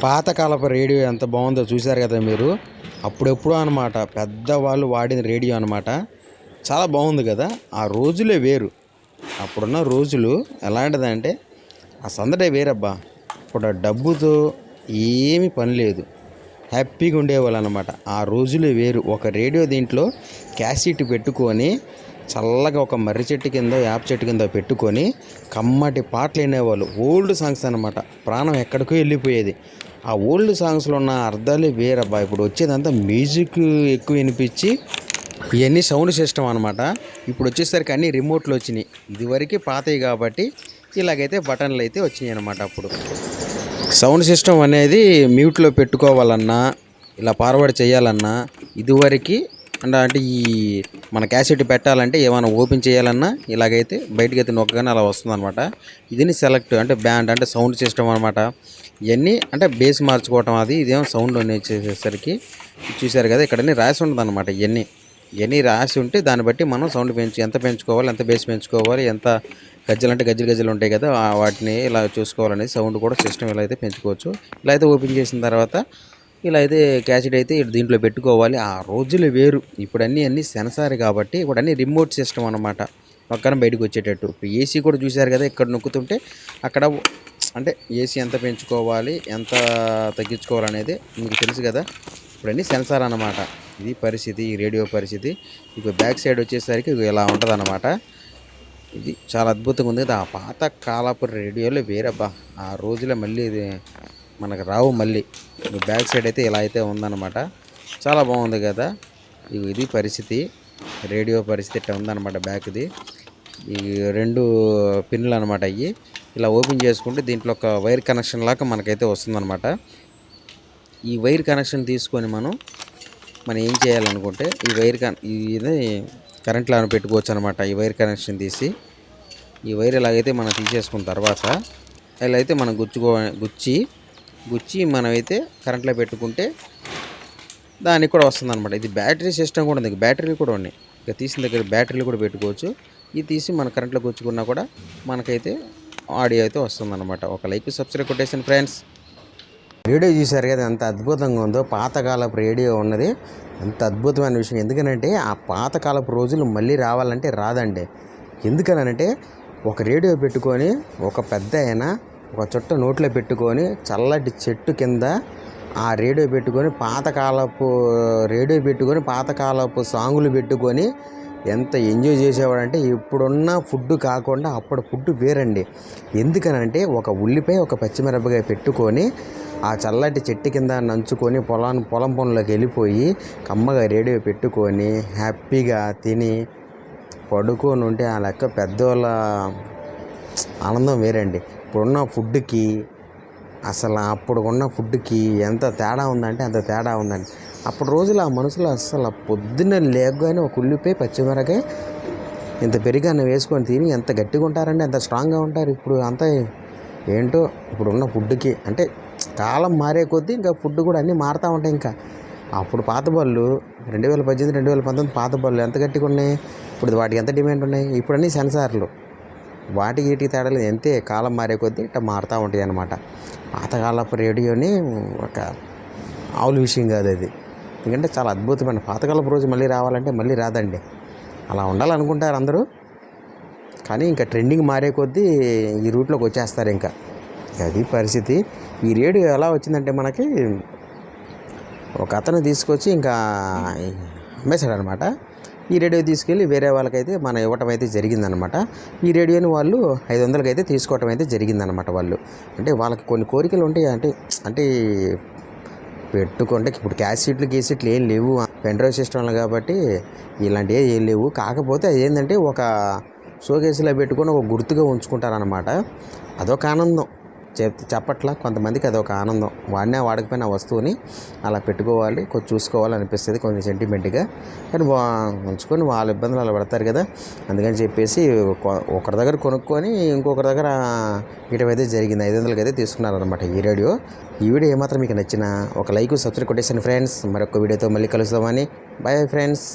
పాతకాలపు రేడియో ఎంత బాగుందో చూశారు కదా మీరు. అప్పుడెప్పుడో అనమాట పెద్దవాళ్ళు వాడిన రేడియో అనమాట. చాలా బాగుంది కదా. ఆ రోజులే వేరు. అప్పుడున్న రోజులు ఎలాంటిదంటే ఆ సందడే వేరబ్బా. ఇప్పుడు ఆ డబ్బుతో ఏమీ పని లేదు. హ్యాపీగా ఉండేవాళ్ళు అనమాట. ఆ రోజులే వేరు. ఒక రేడియో దీంట్లో క్యాసెట్ పెట్టుకొని చల్లగా ఒక మర్రి చెట్టు కింద యాప చెట్టు కింద పెట్టుకొని కమ్మటి పాటలు వినేవాళ్ళు. ఓల్డ్ సాంగ్స్ అనమాట. ప్రాణం ఎక్కడికో వెళ్ళిపోయేది. ఆ ఓల్డ్ సాంగ్స్లో ఉన్న అర్థాలే వేరబ్బా. ఇప్పుడు వచ్చేదంతా మ్యూజిక్ ఎక్కువ వినిపించి ఇవన్నీ సౌండ్ సిస్టమ్ అనమాట. ఇప్పుడు వచ్చేసరికి అన్నీ రిమోట్లు వచ్చినాయి. ఇదివరకు పాతవి కాబట్టి ఇలాగైతే బటన్లు అయితే వచ్చినాయి అనమాట. అప్పుడు సౌండ్ సిస్టమ్ అనేది మ్యూట్లో పెట్టుకోవాలన్నా ఇలా ఫార్వర్డ్ చేయాలన్నా ఇదివరకు అంటే ఈ మన క్యాసెట్ పెట్టాలంటే ఏమైనా ఓపెన్ చేయాలన్నా ఇలాగైతే బయటకైతే నొక్కగానే అలా వస్తుంది అనమాట. ఇదిని సెలెక్ట్ అంటే బ్యాండ్ అంటే సౌండ్ సిస్టమ్ అనమాట. ఇవన్నీ అంటే బేస్ మార్చుకోవటం అది ఇదేమో సౌండ్ వచ్చేసరికి చూశారు కదా. ఇక్కడ రాసి ఉంటుంది అనమాట. ఇవన్నీ రాసి ఉంటే దాన్ని బట్టి మనం సౌండ్ ఎంత పెంచుకోవాలి, ఎంత బేస్ పెంచుకోవాలి, ఎంత గజ్జలు అంటే గజ్జలు ఉంటాయి కదా, వాటిని ఇలా చూసుకోవాలనేది సౌండ్ కూడా సిస్టమ్ ఇలా అయితే పెంచుకోవచ్చు. ఇలా అయితే ఓపెన్ చేసిన తర్వాత ఇలా అయితే క్యాసెట్ అయితే దీంట్లో పెట్టుకోవాలి. ఆ రోజులు వేరు. ఇప్పుడు అన్నీ సెన్సార్ కాబట్టి ఇప్పుడు అన్నీ రిమోట్ సిస్టమ్ అనమాట. పక్కన బయటకు వచ్చేటట్టు. ఇప్పుడు ఏసీ కూడా చూశారు కదా. ఇక్కడ నొక్కుతుంటే అక్కడ అంటే ఏసీ ఎంత పెంచుకోవాలి, ఎంత తగ్గించుకోవాలనేది మీకు తెలుసు కదా. ఇప్పుడు అన్నీ సెన్సార్ అనమాట. ఇది పరిస్థితి, ఈ రేడియో పరిస్థితి. ఇక బ్యాక్ సైడ్ వచ్చేసరికి ఇలా ఉంటుంది అనమాట. ఇది చాలా అద్భుతంగా ఉంది కదా. ఆ పాత కాలపు రేడియోలో వేరబ్బా. ఆ రోజులో మళ్ళీ ఇది మనకు రావు మళ్ళీ. బ్యాక్ సైడ్ అయితే ఇలా అయితే ఉందన్నమాట. చాలా బాగుంది కదా. ఇది పరిస్థితి, రేడియో పరిస్థితి ఇట్లా ఉందన్నమాట. బ్యాక్ది ఈ 2 పిన్నులు అనమాట. అవి ఇలా ఓపెన్ చేసుకుంటే దీంట్లో ఒక వైర్ కనెక్షన్ లాగా మనకైతే వస్తుందన్నమాట. ఈ వైర్ కనెక్షన్ తీసుకొని మనం ఏం చేయాలనుకుంటే ఈ వైర్ ఇది కరెంట్లో పెట్టుకోవచ్చు అనమాట. ఈ వైర్ కనెక్షన్ తీసి ఈ వైర్ ఇలాగైతే మనం తీసేసుకున్న తర్వాత ఇలా అయితే మనం గుచ్చి మనమైతే కరెంట్లో పెట్టుకుంటే దానికి కూడా వస్తుంది అనమాట. ఇది బ్యాటరీ సిస్టమ్ కూడా ఉంది. బ్యాటరీలు కూడా ఉన్నాయి. ఇక తీసిన దగ్గర బ్యాటరీలు కూడా పెట్టుకోవచ్చు. ఇది తీసి మన కరెంట్లో గుచ్చుకున్నా కూడా మనకైతే ఆడియో అయితే వస్తుంది అనమాట. ఒక లైక్ సబ్స్క్రైబ్ కొట్టేసాను ఫ్రెండ్స్. రేడియో చూశారు కదా ఎంత అద్భుతంగా ఉందో. పాతకాలపు రేడియో ఉన్నది ఎంత అద్భుతమైన విషయం. ఎందుకనంటే ఆ పాతకాలపు రోజులు మళ్ళీ రావాలంటే రాదండి. ఎందుకనంటే ఒక రేడియో పెట్టుకొని ఒక పెద్ద అయినా ఒక చుట్ట నోట్లో పెట్టుకొని చల్లటి చెట్టు కింద ఆ రేడియో పెట్టుకొని పాతకాలపు సాంగులు పెట్టుకొని ఎంత ఎంజాయ్ చేసేవాడంటే ఇప్పుడున్న ఫుడ్ కాకుండా అప్పుడు ఫుడ్ వేరండి. ఎందుకనంటే ఒక ఉల్లిపాయ ఒక పచ్చిమిరపకాయ పెట్టుకొని ఆ చల్లటి చెట్టు కింద నంచుకొని పొలం పనులకు వెళ్ళిపోయి కమ్మగా రేడియో పెట్టుకొని హ్యాపీగా తిని పడుకొని ఉంటే ఆ లెక్క పెద్దవాళ్ళ ఆనందం వేరండి. ఇప్పుడున్న ఫుడ్కి అప్పుడున్న ఫుడ్కి ఎంత తేడా ఉందంటే అంత తేడా ఉందండి. అప్పుడు రోజులు ఆ మనుషులు అసలు పొద్దున్నే లేవగానే ఒక ఉల్లిపాయ పచ్చిమిరకాయ ఇంత పెరిగన్న వేసుకొని తిని ఎంత గట్టిగా ఉంటారండి, ఎంత స్ట్రాంగ్గా ఉంటారు. ఇప్పుడు అంతా ఏంటో ఇప్పుడున్న ఫుడ్కి అంటే కాలం మారే కొద్దీ ఇంకా ఫుడ్ కూడా అన్నీ మారుతూ ఉంటాయి. ఇంకా అప్పుడు పాత బళ్ళు 2018, 2019 పాత బళ్ళు ఎంత గట్టిగా ఉన్నాయి. ఇప్పుడు వాటికి ఎంత డిమాండ్ ఉన్నాయి. ఇప్పుడు అన్నీ సెన్సార్లు. వాటికి వీటికి తేడా లేదు. అంతే కాలం మారే కొద్దీ ఇట్లా మారుతూ ఉంటాయి అన్నమాట. పాతకాలపు రేడియోని ఒక ఆవుల విషయం కాదు అది. ఎందుకంటే చాలా అద్భుతమైన పాతకాలపు రోజు మళ్ళీ రావాలంటే మళ్ళీ రాదండి. అలా ఉండాలనుకుంటారు అందరూ. కానీ ఇంకా ట్రెండింగ్ మారే కొద్దీ ఈ రూట్లోకి వచ్చేస్తారు. ఇంకా అది పరిస్థితి. ఈ రేడియో ఎలా వచ్చిందంటే మనకి ఒక అతను తీసుకొచ్చి ఇంకా అమ్మేశాడనమాట. ఈ రేడియో తీసుకెళ్ళి వేరే వాళ్ళకైతే మనం ఇవ్వటం అయితే జరిగిందనమాట. ఈ రేడియోని వాళ్ళు 500కి అయితే తీసుకోవటం అయితే జరిగిందనమాట. వాళ్ళు అంటే వాళ్ళకి కొన్ని కోరికలు ఉంటాయి. అంటే పెట్టుకుంటే ఇప్పుడు గీసెట్లు ఏం లేవు, పెన్డ్రైవ్ సిస్టమ్లు కాబట్టి ఇలాంటివి ఏం లేవు. కాకపోతే అది ఏంటంటే ఒక షోకేసులో పెట్టుకొని ఒక గుర్తుగా ఉంచుకుంటారనమాట. అదొక ఆనందం. చెప్పట్లా కొంతమందికి అదొక ఆనందం. వాడకపోయిన వస్తువుని అలా పెట్టుకోవాలి, కొంచెం చూసుకోవాలి అనిపిస్తుంది కొంచెం సెంటిమెంట్గా. కానీ ఉంచుకొని వాళ్ళ ఇబ్బందులు అలా పడతారు కదా. అందుకని చెప్పేసి ఒకరి దగ్గర కొనుక్కొని ఇంకొకరి దగ్గర ఇయటం అయితే జరిగింది. 500కి అయితే తీసుకున్నారనమాట ఈ రేడియో. ఈ వీడియో ఏమాత్రం మీకు నచ్చిన ఒక లైక్ సబ్స్క్రైబ్ కొట్టేసాను ఫ్రెండ్స్. మరొక వీడియోతో మళ్ళీ కలుస్తామని. Bye friends.